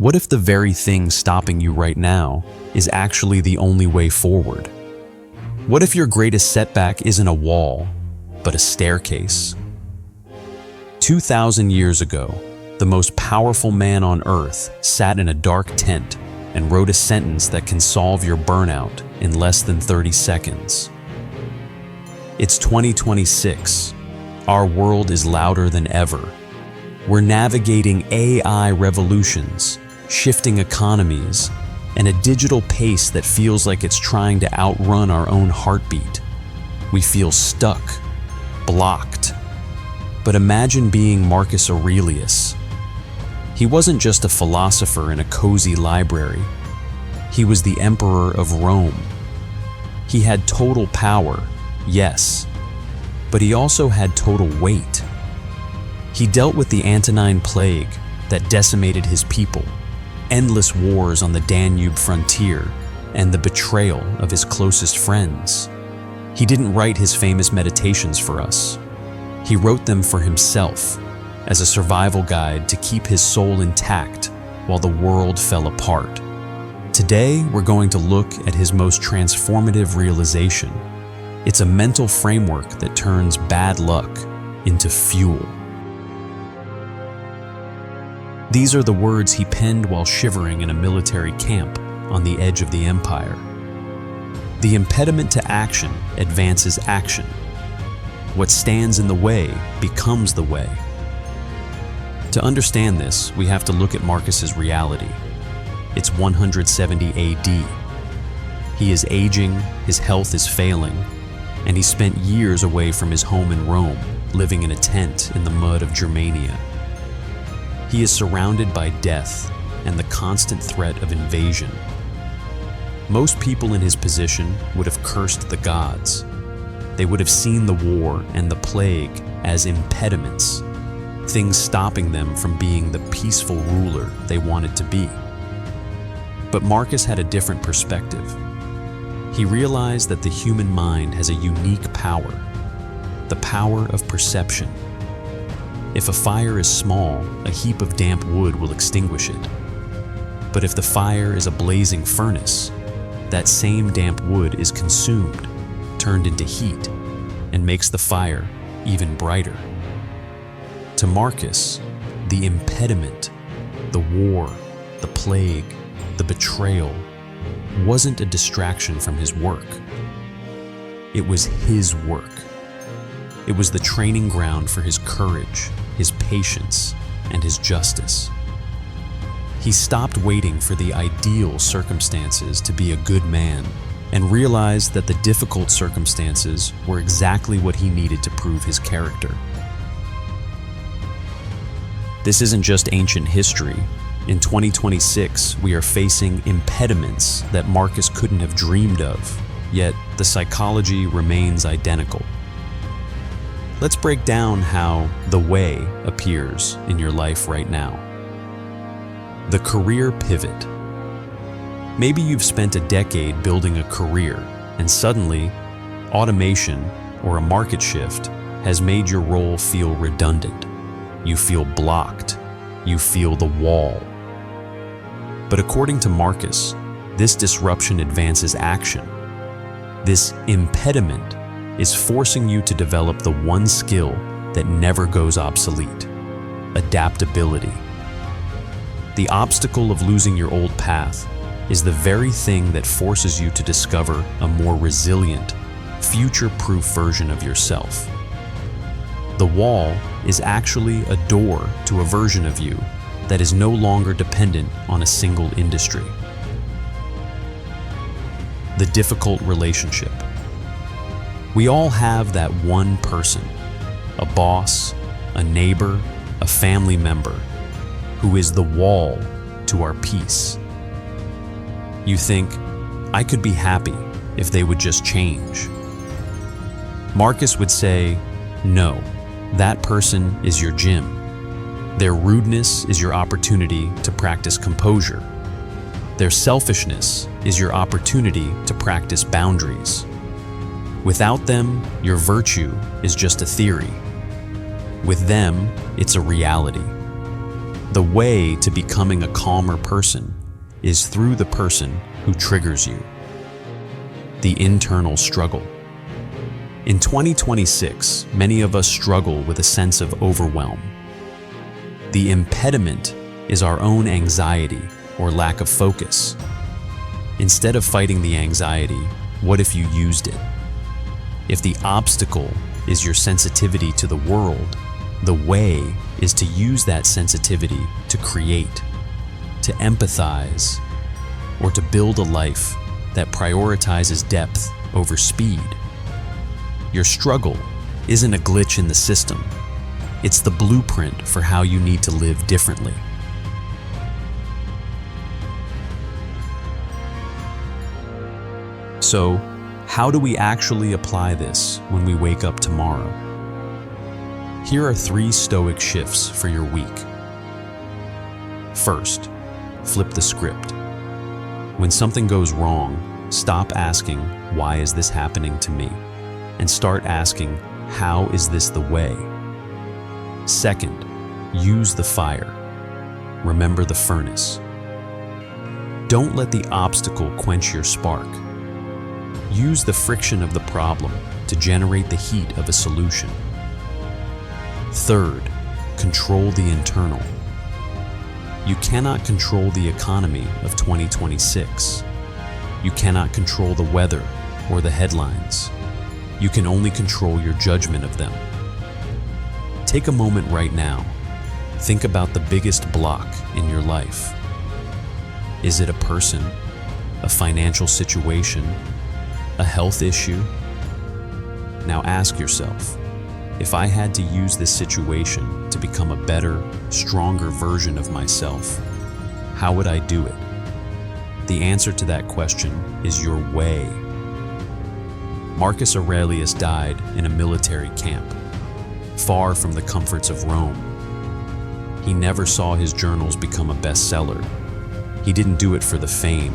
What if the very thing stopping you right now is actually the only way forward? What if your greatest setback isn't a wall, but a staircase? 2,000 years ago, the most powerful man on earth sat in a dark tent and wrote a sentence that can solve your burnout in less than 30 seconds. It's 2026. Our world is louder than ever. We're navigating AI revolutions, shifting economies, and a digital pace that feels like it's trying to outrun our own heartbeat. We feel stuck, blocked. But imagine being Marcus Aurelius. He wasn't just a philosopher in a cozy library. He was the emperor of Rome. He had total power, yes, but he also had total weight. He dealt with the Antonine Plague that decimated his people, endless wars on the Danube frontier, and the betrayal of his closest friends. He didn't write his famous meditations for us. He wrote them for himself, as a survival guide to keep his soul intact while the world fell apart. Today, we're going to look at his most transformative realization. It's a mental framework that turns bad luck into fuel. These are the words he penned while shivering in a military camp on the edge of the empire. The impediment to action advances action. What stands in the way becomes the way. To understand this, we have to look at Marcus's reality. It's 170 AD. He is aging, his health is failing, and he spent years away from his home in Rome, living in a tent in the mud of Germania. He is surrounded by death and the constant threat of invasion. Most people in his position would have cursed the gods. They would have seen the war and the plague as impediments, things stopping them from being the peaceful ruler they wanted to be. But Marcus had a different perspective. He realized that the human mind has a unique power, the power of perception. If a fire is small, a heap of damp wood will extinguish it. But if the fire is a blazing furnace, that same damp wood is consumed, turned into heat, and makes the fire even brighter. To Marcus, the impediment, the war, the plague, the betrayal, wasn't a distraction from his work. It was his work. It was the training ground for his courage, his patience, and his justice. He stopped waiting for the ideal circumstances to be a good man and realized that the difficult circumstances were exactly what he needed to prove his character. This isn't just ancient history. In 2026, we are facing impediments that Marcus couldn't have dreamed of, yet the psychology remains identical. Let's break down how the way appears in your life right now. The career pivot. Maybe you've spent a decade building a career, and suddenly, automation or a market shift has made your role feel redundant. You feel blocked. You feel the wall. But according to Marcus, this disruption advances action. This impediment is forcing you to develop the one skill that never goes obsolete: adaptability. The obstacle of losing your old path is the very thing that forces you to discover a more resilient, future-proof version of yourself. The wall is actually a door to a version of you that is no longer dependent on a single industry. The difficult relationship. We all have that one person, a boss, a neighbor, a family member, who is the wall to our peace. You think, I could be happy if they would just change. Marcus would say, no, that person is your gym. Their rudeness is your opportunity to practice composure. Their selfishness is your opportunity to practice boundaries. Without them, your virtue is just a theory. With them, it's a reality. The The way to becoming a calmer person is through the person who triggers you. The internal struggle. In 2026, many of us struggle with a sense of overwhelm. The impediment is our own anxiety or lack of focus. Instead of fighting the anxiety, what if you used it? If the obstacle is your sensitivity to the world, the way is to use that sensitivity to create, to empathize, or to build a life that prioritizes depth over speed. Your struggle isn't a glitch in the system. It's the blueprint for how you need to live differently. So, how do we actually apply this when we wake up tomorrow? Here are 3 Stoic shifts for your week. First, flip the script. When something goes wrong, stop asking, "Why is this happening to me?" and start asking, "How is this the way?" Second, use the fire. Remember the furnace. Don't let the obstacle quench your spark. Use the friction of the problem to generate the heat of a solution. Third, control the internal. You cannot control the economy of 2026. You cannot control the weather or the headlines. You can only control your judgment of them. Take a moment right now. Think about the biggest block in your life. Is it a person, a financial situation, a health issue? Now ask yourself, if I had to use this situation to become a better, stronger version of myself, how would I do it? The answer to that question is your way. Marcus Aurelius died in a military camp, far from the comforts of Rome. He never saw his journals become a bestseller. He didn't do it for the fame.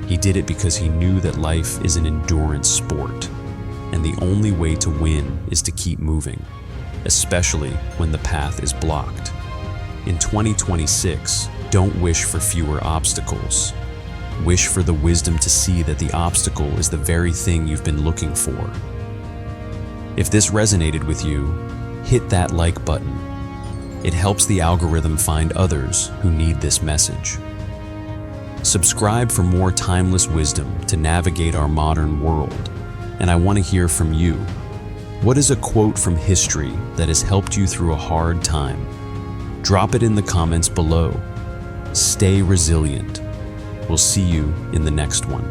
He did it because he knew that life is an endurance sport, and the only way to win is to keep moving, especially when the path is blocked. In 2026, don't wish for fewer obstacles. Wish for the wisdom to see that the obstacle is the very thing you've been looking for. If this resonated with you, hit that like button. It helps the algorithm find others who need this message. Subscribe for more timeless wisdom to navigate our modern world. And I want to hear from you. What is a quote from history that has helped you through a hard time? Drop it in the comments below. Stay resilient. We'll see you in the next one.